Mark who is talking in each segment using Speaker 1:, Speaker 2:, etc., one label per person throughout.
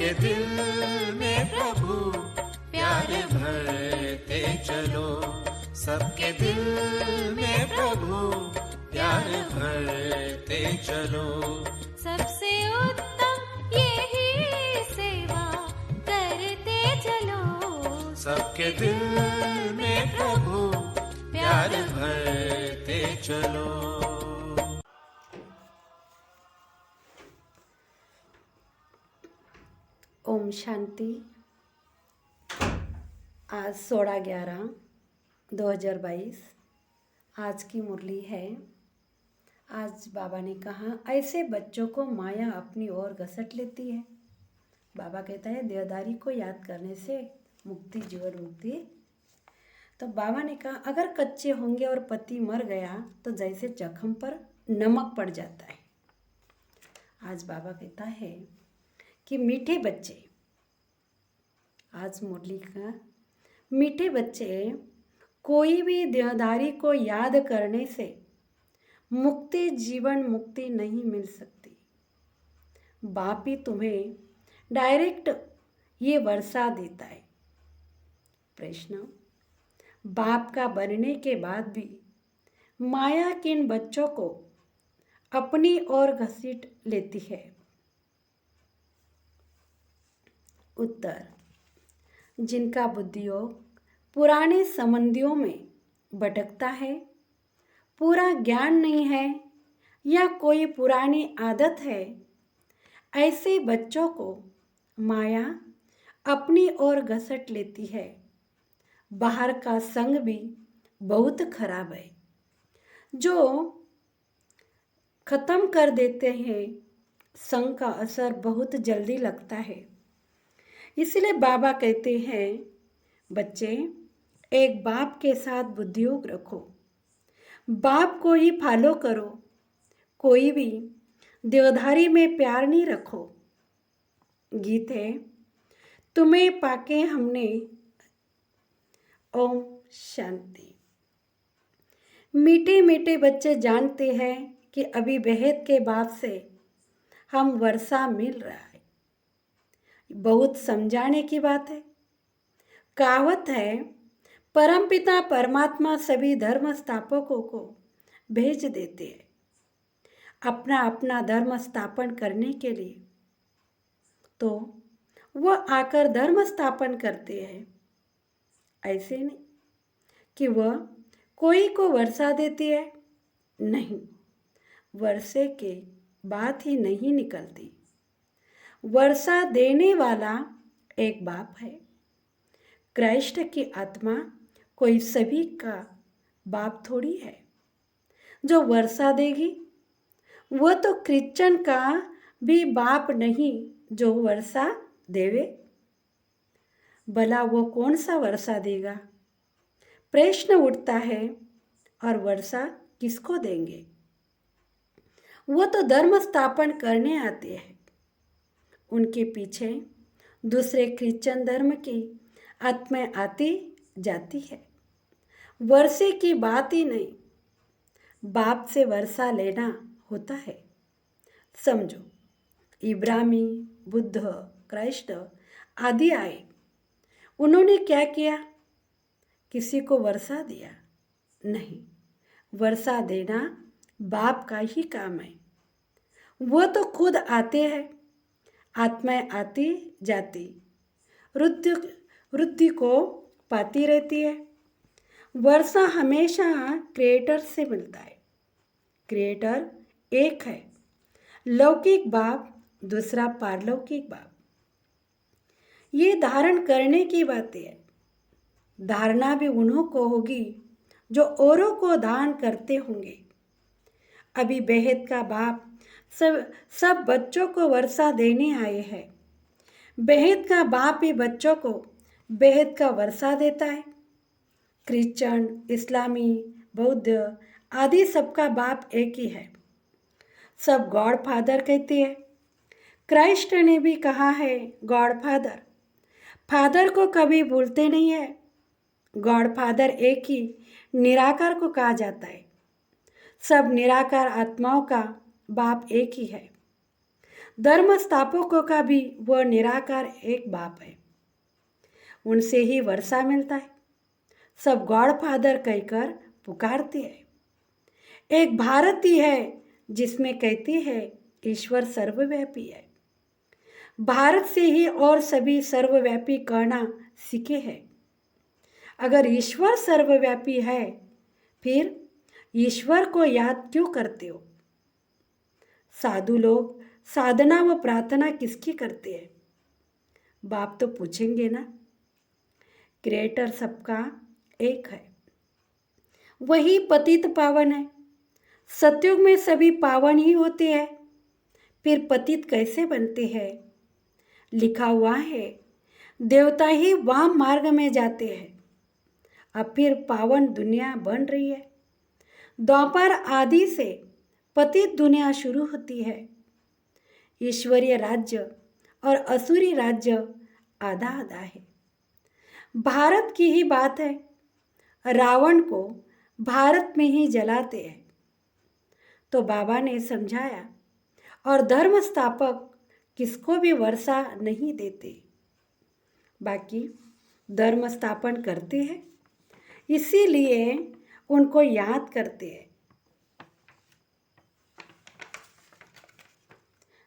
Speaker 1: सबके दिल में प्रभु प्यार भरते चलो, सबके दिल में प्रभु प्यार भरते चलो।
Speaker 2: सबसे उत्तम यही सेवा करते चलो,
Speaker 1: सबके दिल में प्रभु प्यार भरते चलो।
Speaker 3: ओम शांति। आज 16/11/2022 आज की मुरली है। आज बाबा ने कहा, ऐसे बच्चों को माया अपनी ओर घसट लेती है। बाबा कहता है देहदारी को याद करने से मुक्ति, जीवन मुक्ति। तो बाबा ने कहा अगर कच्चे होंगे और पति मर गया तो जैसे जख्म पर नमक पड़ जाता है। आज बाबा कहता है कि मीठे बच्चे, आज मुरली का मीठे बच्चे, कोई भी देहधारी को याद करने से मुक्ति, जीवन मुक्ति नहीं मिल सकती। बाप ही तुम्हें डायरेक्ट ये वर्षा देता है। प्रश्न, बाप का बनने के बाद भी माया किन बच्चों को अपनी ओर घसीट लेती है? उत्तर, जिनका बुद्धियोग पुराने संबंधियों में भटकता है, पूरा ज्ञान नहीं है या कोई पुरानी आदत है, ऐसे बच्चों को माया अपनी ओर घसट लेती है। बाहर का संग भी बहुत खराब है, जो खत्म कर देते हैं। संग का असर बहुत जल्दी लगता है। इसलिए बाबा कहते हैं बच्चे, एक बाप के साथ बुद्धियोग रखो, बाप को ही फॉलो करो, कोई भी देवधारी में प्यार नहीं रखो। गीत है, तुम्हें पाके हमने। ओम शांति। मीठे मीठे बच्चे जानते हैं कि अभी बेहद के बाद से हम वर्षा मिल रहा है। बहुत समझाने की बात है। कहावत है, परमपिता परमात्मा सभी धर्म स्थापकों को भेज देते हैं अपना अपना धर्म स्थापन करने के लिए, तो वह आकर धर्म स्थापन करते हैं। ऐसे नहीं कि वह कोई को वर्षा देती है, नहीं, वर्षे के बात ही नहीं निकलती। वर्षा देने वाला एक बाप है। कृष्ण की आत्मा कोई सभी का बाप थोड़ी है। जो वर्षा देगी वह तो क्रिश्चियन का भी बाप नहीं जो वर्षा देवे। भला वो कौन सा वर्षा देगा? प्रश्न उठता है, और वर्षा किसको देंगे? वो तो धर्म स्थापन करने आते हैं। उनके पीछे दूसरे क्रिश्चियन धर्म की आत्माएं आती जाती है। वर्षे की बात ही नहीं, बाप से वर्षा लेना होता है। समझो, इब्राहिमी, बुद्ध, कृष्ण आदि आए, उन्होंने क्या किया? किसी को वर्षा दिया? नहीं, वर्षा देना बाप का ही काम है। वो तो खुद आते हैं, आत्माएं आती जाती, वृद्धि को पाती रहती है। वर्षा हमेशा क्रिएटर से मिलता है। क्रिएटर एक है, लौकिक बाप, दूसरा पारलौकिक बाप। ये धारण करने की बातें है। धारणा भी उन्हों को होगी जो औरों को दान करते होंगे। अभी बेहद का बाप सब बच्चों को वर्षा देने आए हैं। बेहद का बाप ही बच्चों को बेहद का वर्षा देता है। क्रिश्चियन, इस्लामी, बौद्ध आदि सबका बाप एक ही है। सब गॉड फादर कहते हैं। क्राइस्ट ने भी कहा है गॉड फादर। फादर को कभी भूलते नहीं है। गॉड फादर एक ही निराकार को कहा जाता है। सब निराकार आत्माओं का बाप एक ही है। धर्म स्थापकों का भी वह निराकार एक बाप है, उनसे ही वर्षा मिलता है। सब गॉड फादर कहकर पुकारती है। एक भारती है जिसमें कहती है ईश्वर सर्वव्यापी है। भारत से ही और सभी सर्वव्यापी कहना सीखे हैं। अगर ईश्वर सर्वव्यापी है, फिर ईश्वर को याद क्यों करते हो? साधु लोग साधना व प्रार्थना किसकी करते हैं? बाप तो पूछेंगे ना। क्रिएटर सबका एक है, वही पतित पावन है। सतयुग में सभी पावन ही होते हैं, फिर पतित कैसे बनते हैं? लिखा हुआ है देवता ही वाम मार्ग में जाते हैं, अब फिर पावन दुनिया बन रही है। द्वापर आदि से पतित दुनिया शुरू होती है। ईश्वरीय राज्य और असुरी राज्य आधा आधा है। भारत की ही बात है, रावण को भारत में ही जलाते हैं। तो बाबा ने समझाया, और धर्म स्थापक किसको भी वर्षा नहीं देते, बाकी धर्म स्थापन करते हैं, इसीलिए उनको याद करते हैं।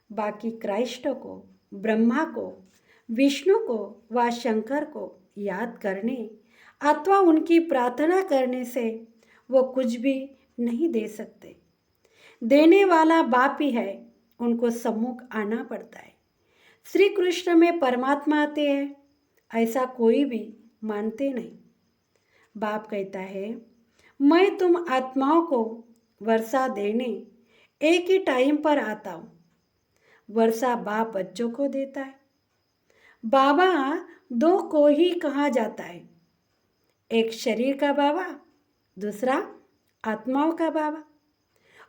Speaker 3: बाकी क्राइस्ट को, ब्रह्मा को, विष्णु को व शंकर को याद करने अथवा उनकी प्रार्थना करने से वो कुछ भी नहीं दे सकते। देने वाला बाप ही है, उनको सम्मुख आना पड़ता है। श्री कृष्ण में परमात्मा आते हैं, ऐसा कोई भी मानते नहीं। बाप कहता है, मैं तुम आत्माओं को वर्षा देने एक ही टाइम पर आता हूँ। वर्षा बाप बच्चों को देता है। बाबा दो को ही कहा जाता है, एक शरीर का बाबा, दूसरा आत्माओं का बाबा,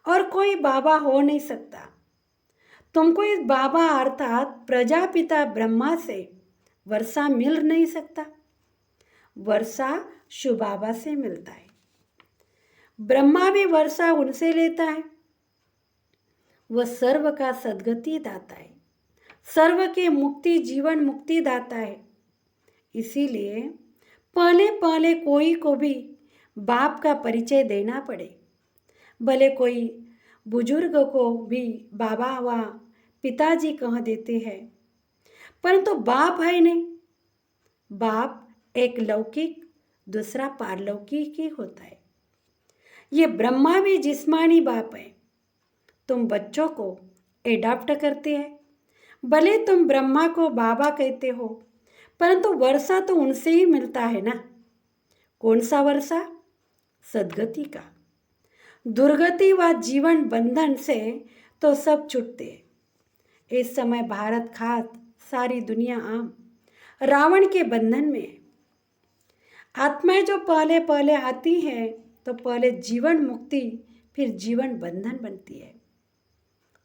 Speaker 3: और कोई बाबा हो नहीं सकता। तुमको इस बाबा अर्थात प्रजापिता ब्रह्मा से वर्षा मिल नहीं सकता। वर्षा शिव बाबा से मिलता है। ब्रह्मा भी वर्षा उनसे लेता है। वह सर्व का सद्गति दाता है, सर्व के मुक्ति जीवन मुक्ति दाता है। इसीलिए पहले पहले कोई को भी बाप का परिचय देना पड़े। भले कोई बुजुर्ग को भी बाबा व पिताजी कह देते हैं, परंतु बाप है नहीं। बाप एक लौकिक, दूसरा पारलौकिक ही होता है। ये ब्रह्मा भी जिस्मानी बाप है। तुम बच्चों को एडॉप्ट करते हैं, भले तुम ब्रह्मा को बाबा कहते हो, परंतु वर्षा तो उनसे ही मिलता है ना। कौन सा वर्षा? सद्गति का। दुर्गति व जीवन बंधन से तो सब छूटते हैं। इस समय भारत खास सारी दुनिया आम रावण के बंधन में है। आत्माएं जो पहले पहले आती हैं तो पहले जीवन मुक्ति फिर जीवन बंधन बनती है।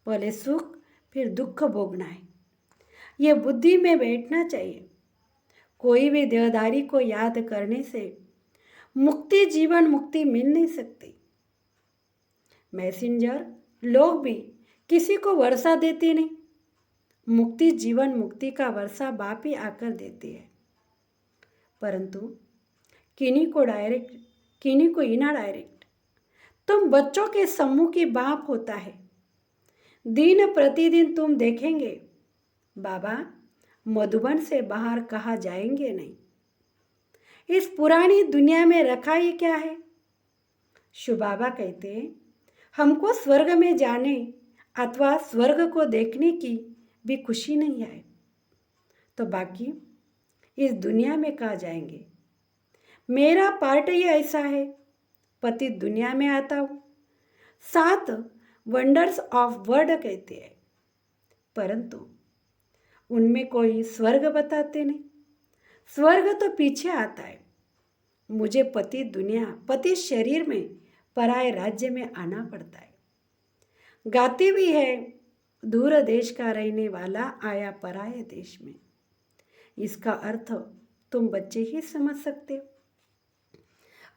Speaker 3: पहले सुख फिर दुख भोगना है, ये बुद्धि में बैठना चाहिए। कोई भी देहधारी को याद करने से मुक्ति जीवन मुक्ति मिल नहीं सकती। मैसेंजर लोग भी किसी को वर्षा देते नहीं। मुक्ति जीवन मुक्ति का वर्षा बाप ही आकर देते हैं, परंतु किन्हीं को डायरेक्ट, किन्हीं को इनडायरेक्ट। तुम बच्चों के समूह की बाप होता है। दिन प्रतिदिन तुम देखेंगे बाबा मधुबन से बाहर कहाँ जाएंगे नहीं। इस पुरानी दुनिया में रखा ही क्या है? शिव बाबा कहते हैं, हमको स्वर्ग में जाने अथवा स्वर्ग को देखने की भी खुशी नहीं है, तो बाकी इस दुनिया में कहाँ जाएंगे? मेरा पार्ट ही ऐसा है, पति दुनिया में आता हूँ। 7 वंडर्स ऑफ वर्ल्ड कहते हैं, परंतु उनमें कोई स्वर्ग बताते नहीं। स्वर्ग तो पीछे आता है। मुझे पति दुनिया, पति शरीर में पराये राज्य में आना पड़ता है। गाती भी है, दूर देश का रहने वाला आया पराये देश में। इसका अर्थ तुम बच्चे ही समझ सकते हो।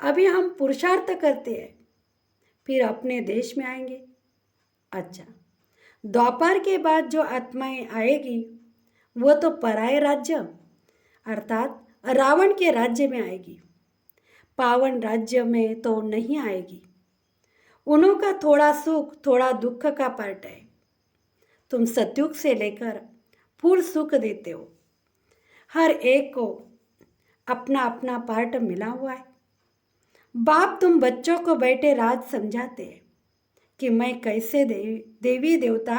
Speaker 3: अभी हम पुरुषार्थ करते हैं, फिर अपने देश में आएंगे। अच्छा, द्वापर के बाद जो आत्माएं आएगी वो तो पराये राज्य अर्थात रावण के राज्य में आएगी, पावन राज्य में तो नहीं आएगी। उन्हों का थोड़ा सुख थोड़ा दुख का पार्ट है। तुम सतयुग से लेकर फुल सुख देते हो, हर एक को अपना अपना पार्ट मिला हुआ है। बाप तुम बच्चों को बैठे राज समझाते हैं कि मैं कैसे देवी देवता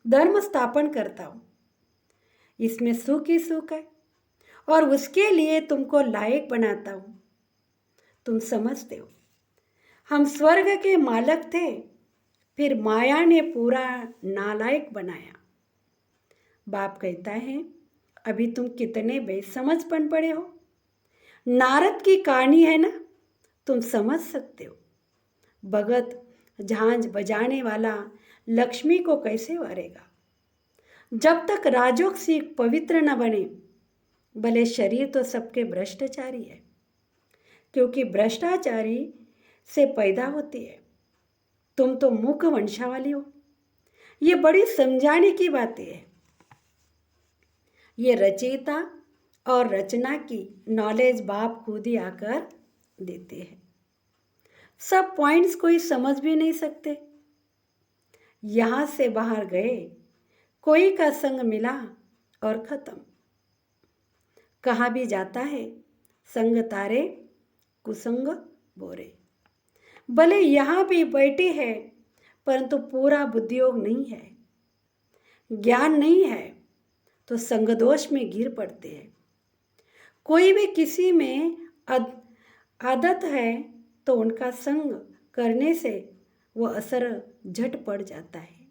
Speaker 3: धर्म स्थापन करता हूँ, इसमें सुख ही सुख है और उसके लिए तुमको लायक बनाता हूँ। तुम समझते हो हम स्वर्ग के मालक थे, फिर माया ने पूरा नालायक बनाया। बाप कहता है अभी तुम कितने बेसमझ बन पड़े हो। नारद की कहानी है ना, तुम समझ सकते हो। भगत झांझ बजाने वाला लक्ष्मी को कैसे वारेगा। जब तक राजोग सीख पवित्र न बने, भले शरीर तो सबके भ्रष्टाचारी है, क्योंकि भ्रष्टाचारी से पैदा होती है। तुम तो मुख वंशावली हो। ये बड़ी समझाने की बातें है। ये रचयिता और रचना की नॉलेज बाप खुद ही आकर देते हैं। सब पॉइंट्स कोई समझ भी नहीं सकते। यहाँ से बाहर गए, कोई का संग मिला और खत्म। कहाँ भी जाता है संग तारे कुसंग बोरे। भले यहाँ भी बैठे हैं परंतु पूरा बुद्धियोग नहीं है, ज्ञान नहीं है तो संगदोष में गिर पड़ते हैं। कोई भी किसी में आदत है तो उनका संग करने से वो असर झट पड़ जाता है।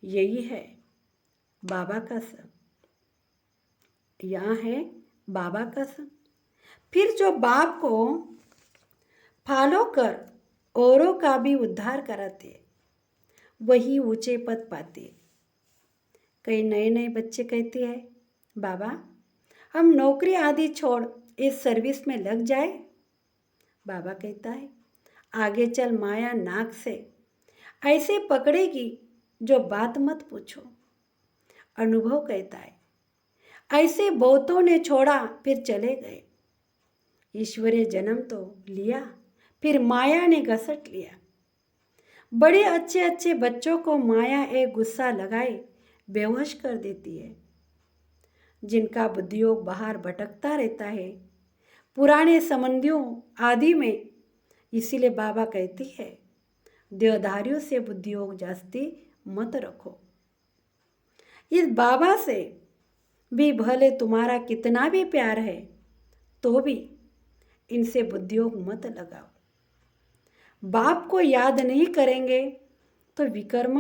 Speaker 3: यही है बाबा का संग। यहाँ है बाबा का संग। फिर जो बाप को फॉलो कर औरों का भी उद्धार कराते, वही ऊंचे पद पाते। कई नए नए बच्चे कहते हैं बाबा हम नौकरी आदि छोड़ इस सर्विस में लग जाए। बाबा कहता है आगे चल माया नाक से ऐसे पकड़ेगी जो बात मत पूछो। अनुभव कहता है ऐसे बहुतों ने छोड़ा फिर चले गए। ईश्वरीय जन्म तो लिया फिर माया ने घसट लिया। बड़े अच्छे अच्छे बच्चों को माया एक गुस्सा लगाए बेहोश कर देती है। जिनका बुद्धियोग बाहर भटकता रहता है पुराने संबंधियों आदि में, इसीलिए बाबा कहती है देहधारियों से बुद्धियोग जास्ती मत रखो। इस बाबा से भी भले तुम्हारा कितना भी प्यार है तो भी इनसे बुद्धियोग मत लगाओ। बाप को याद नहीं करेंगे तो विकर्म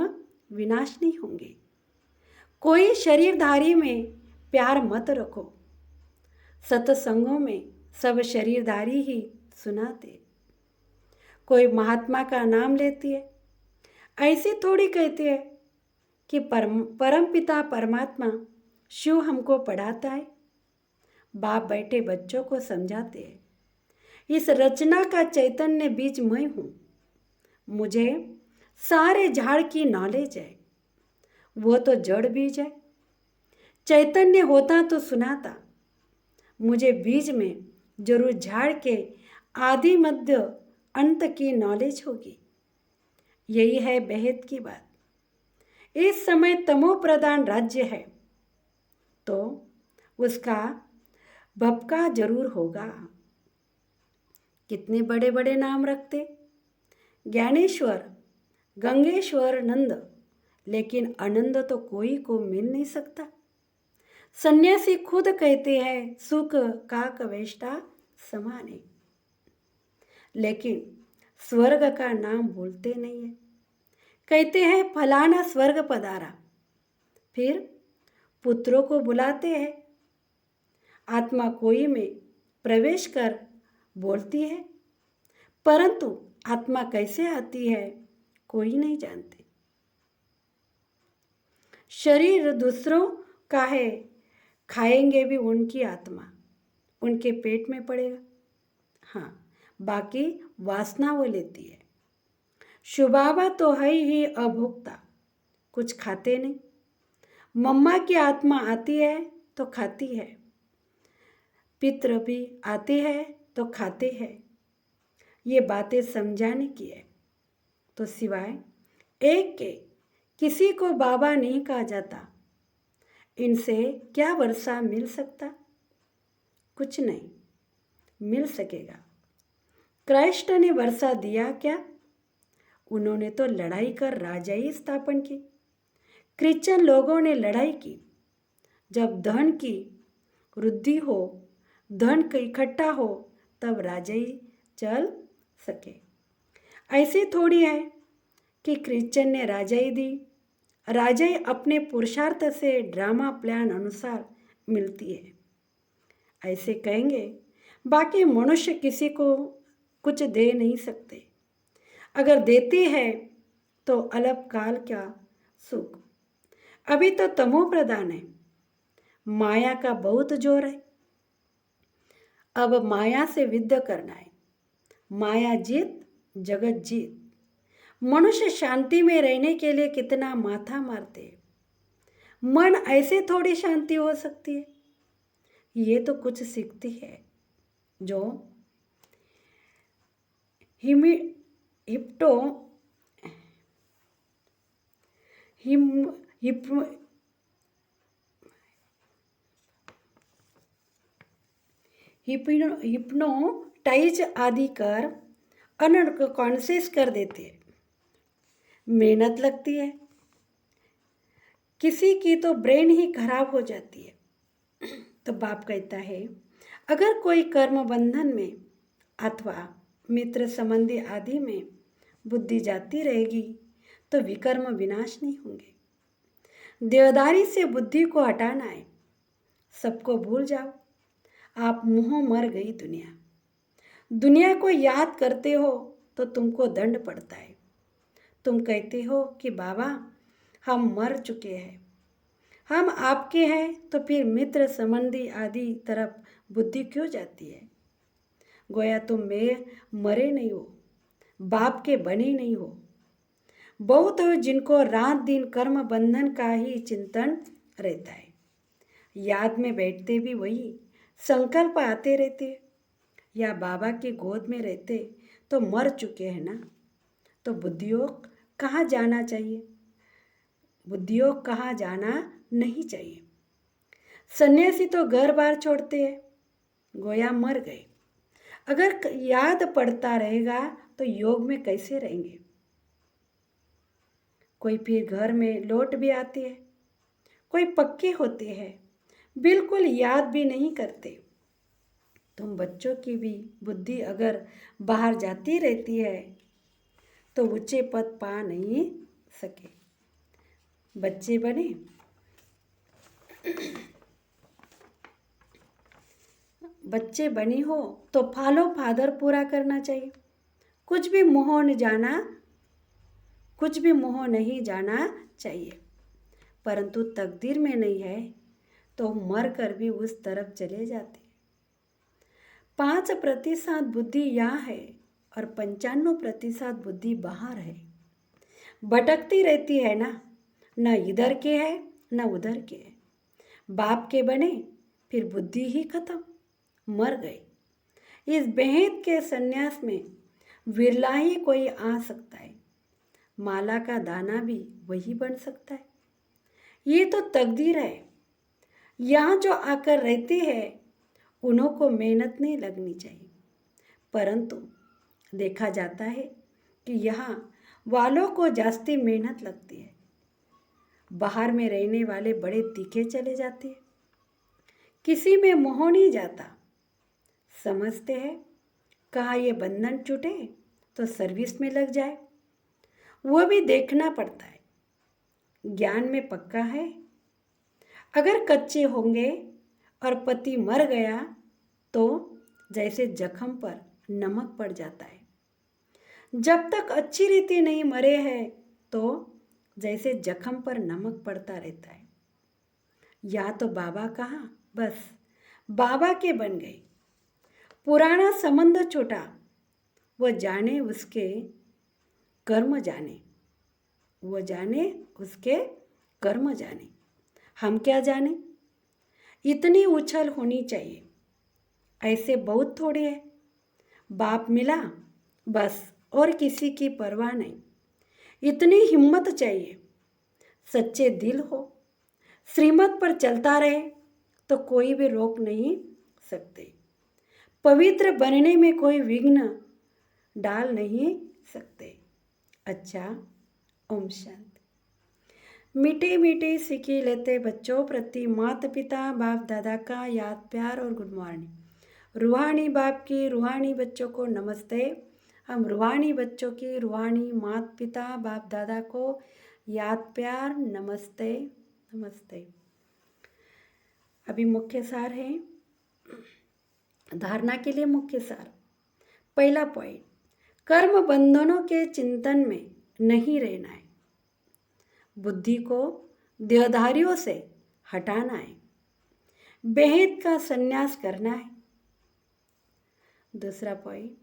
Speaker 3: विनाश नहीं होंगे। कोई शरीरधारी में प्यार मत रखो। सत्संगों में सब शरीरधारी ही सुनाते। कोई महात्मा का नाम लेती है, ऐसे थोड़ी कहती है कि परम पिता परमात्मा शिव हमको पढ़ाता है। बाप बैठे बच्चों को समझाते हैं इस रचना का चैतन्य बीज मैं हूँ। मुझे सारे झाड़ की नॉलेज है, वो तो जड़ बीज है। चैतन्य होता तो सुनाता, मुझे बीज में जरूर झाड़ के आदि मध्य अंत की नॉलेज होगी। यही है बेहद की बात। इस समय तमो प्रधान राज्य है तो उसका भपका जरूर होगा। कितने बड़े बड़े नाम रखते, ज्ञानेश्वर गंगेश्वर नंद, लेकिन आनंद तो कोई को मिल नहीं सकता। सन्यासी खुद कहते हैं सुख का कवेष्टा समाने, लेकिन स्वर्ग का नाम बोलते नहीं है। कहते हैं फलाना स्वर्ग पधारा, फिर पुत्रों को बुलाते हैं। आत्मा कोई में प्रवेश कर बोलती है, परंतु आत्मा कैसे आती है कोई नहीं जानते। शरीर दूसरों का है, खाएंगे भी उनकी आत्मा, उनके पेट में पड़ेगा। हाँ, बाकी वासना वो लेती है। शुभावा तो है ही अभोक्ता, कुछ खाते नहीं। मम्मा की आत्मा आती है तो खाती है, पितृ भी आते हैं तो खाते हैं। ये बातें समझाने की है। तो सिवाय एक के किसी को बाबा नहीं कहा जाता। इनसे क्या वर्षा मिल सकता? कुछ नहीं मिल सकेगा। क्राइस्ट ने वर्षा दिया क्या? उन्होंने तो लड़ाई कर राजाई स्थापन की। क्रिश्चियन लोगों ने लड़ाई की। जब धन की वृद्धि हो, धन का इकट्ठा हो, तब राजाई चल सके। ऐसे थोड़ी है कि क्रिश्चियन ने राजाई दी। राजाई अपने पुरुषार्थ से ड्रामा प्लान अनुसार मिलती है, ऐसे कहेंगे। बाकी मनुष्य किसी को कुछ दे नहीं सकते। अगर देते हैं तो अल्पकाल का सुख। अभी तो तमो प्रधान है, माया का बहुत जोर है। अब माया से युद्ध करना है। माया जीत जगत जीत। मनुष्य शांति में रहने के लिए कितना माथा मारते हैं। मन ऐसे थोड़ी शांति हो सकती है। ये तो कुछ सीखती है जो हिप्टो हिप्नोटाइज आदि कर अनकॉन्शियस कर देते हैं। मेहनत लगती है, किसी की तो ब्रेन ही खराब हो जाती है। तो बाप कहता है, अगर कोई कर्म बंधन में अथवा मित्र संबंधी आदि में बुद्धि जाती रहेगी तो विकर्म विनाश नहीं होंगे। देवदारी से बुद्धि को हटाना है। सबको भूल जाओ। आप मुँह मर गई दुनिया। दुनिया को याद करते हो तो तुमको दंड पड़ता है। तुम कहते हो कि बाबा हम मर चुके हैं, हम आपके हैं, तो फिर मित्र संबंधी आदि तरफ बुद्धि क्यों जाती है? गोया तुम में मरे नहीं हो, बाप के बने नहीं हो। बहुत हो जिनको रात दिन कर्म बंधन का ही चिंतन रहता है। याद में बैठते भी वही संकल्प आते रहते, या बाबा की गोद में रहते तो मर चुके हैं ना। तो बुद्धियोग कहाँ जाना चाहिए, बुद्धियोग कहाँ जाना नहीं चाहिए। सन्यासी तो घर बार छोड़ते हैं, गोया मर गए। अगर याद पड़ता रहेगा तो योग में कैसे रहेंगे? कोई फिर घर में लौट भी आते हैं, कोई पक्के होते हैं, बिल्कुल याद भी नहीं करते। तुम बच्चों की भी बुद्धि अगर बाहर जाती रहती है तो ऊंचे पद पा नहीं सके। बच्चे बने, बच्चे बनी हो तो फॉलो फादर पूरा करना चाहिए। कुछ भी मोह नहीं जाना चाहिए। परंतु तकदीर में नहीं है तो मर कर भी उस तरफ चले जाते। 5% बुद्धि यहाँ है और 95% बुद्धि बाहर है। भटकती रहती है ना, न इधर के है न उधर के है। बाप के बने फिर बुद्धि ही खत्म, मर गए। इस बेहद के सन्यास में विरला ही कोई आ सकता है। माला का दाना भी वही बन सकता है। ये तो तकदीर है। यहाँ जो आकर रहते हैं उन्हों को मेहनत नहीं लगनी चाहिए। परंतु देखा जाता है कि यहाँ वालों को जास्ती मेहनत लगती है। बाहर में रहने वाले बड़े तीखे चले जाते हैं, किसी में मोह नहीं जाता। समझते हैं कहाँ ये बंधन छूटे तो सर्विस में लग जाए, वो भी देखना पड़ता है। ज्ञान में पक्का है। अगर कच्चे होंगे और पति मर गया तो जैसे जख्म पर नमक पड़ जाता है। जब तक अच्छी रीति नहीं मरे हैं तो जैसे जख्म पर नमक पड़ता रहता है। या तो बाबा कहाँ, बस बाबा के बन गए। पुराना संबंध छूटा, वह जाने उसके कर्म जाने। वो जाने, उसके कर्म जाने, हम क्या जाने। इतनी उछल होनी चाहिए, ऐसे बहुत थोड़े हैं। बाप मिला बस, और किसी की परवाह नहीं। इतनी हिम्मत चाहिए, सच्चे दिल हो, श्रीमत पर चलता रहे तो कोई भी रोक नहीं सकते। पवित्र बनने में कोई विघ्न डाल नहीं सकते। अच्छा, ओम शांति। मीठे मीठे सीखी लेते बच्चों प्रति माता पिता बाप दादा का याद प्यार और गुड मॉर्निंग। रूहानी बाप की रूहानी बच्चों को नमस्ते। हम रूहानी बच्चों की रूहानी माता पिता बाप दादा को याद प्यार नमस्ते नमस्ते। अभी मुख्य सार है, धारणा के लिए मुख्य सार। पहला पॉइंट, कर्म बंधनों के चिंतन में नहीं रहना है, बुद्धि को देहधारियों से हटाना है, बेहद का संन्यास करना है। दूसरा पॉइंट,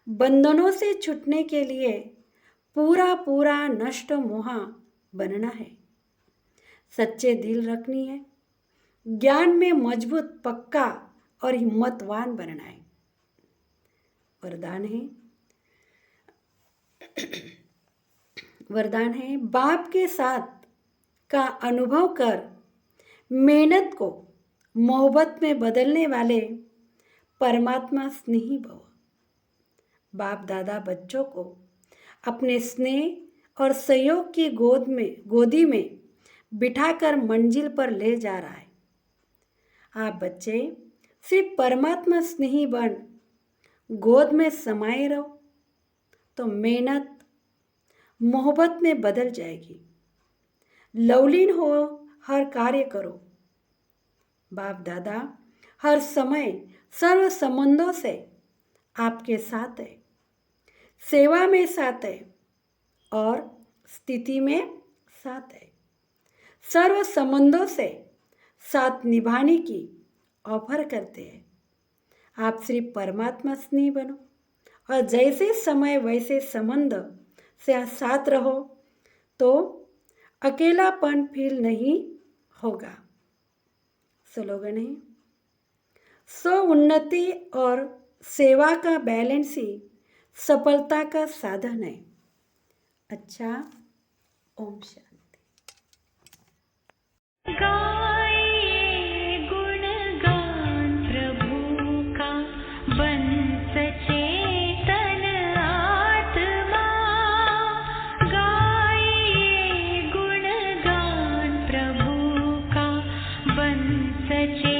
Speaker 3: बंधनों से छूटने के लिए पूरा पूरा नष्ट मोहा बनना है, सच्चे दिल रखनी है, ज्ञान में मजबूत पक्का और हिम्मतवान बनना है। वरदान है बाप के साथ का अनुभव कर मेहनत को मोहब्बत में बदलने वाले परमात्मा स्नेही भव। बाप दादा बच्चों को अपने स्नेह और सहयोग की गोदी में बिठाकर मंजिल पर ले जा रहा है। आप बच्चे सिर्फ परमात्मा स्नेही बन गोद में समाये रहो तो मेहनत मोहब्बत में बदल जाएगी। लवलीन हो हर कार्य करो। बाप दादा हर समय सर्व संबंधों से आपके साथ है, सेवा में साथ है और स्थिति में साथ है। सर्व संबंधों से साथ निभाने की ऑफर करते हैं। आप सिर्फ परमात्मा स्नेही बनो और जैसे समय वैसे संबंध से साथ रहो तो अकेलापन फील नहीं होगा। स्लोगन है, उन्नति और सेवा का बैलेंस ही सफलता का साधन है। अच्छा, ओम शांति।
Speaker 4: गाइए गुणगान प्रभु का, बन सचेतन आत्मा। गाइए गुणगान प्रभु का, बन सचेतन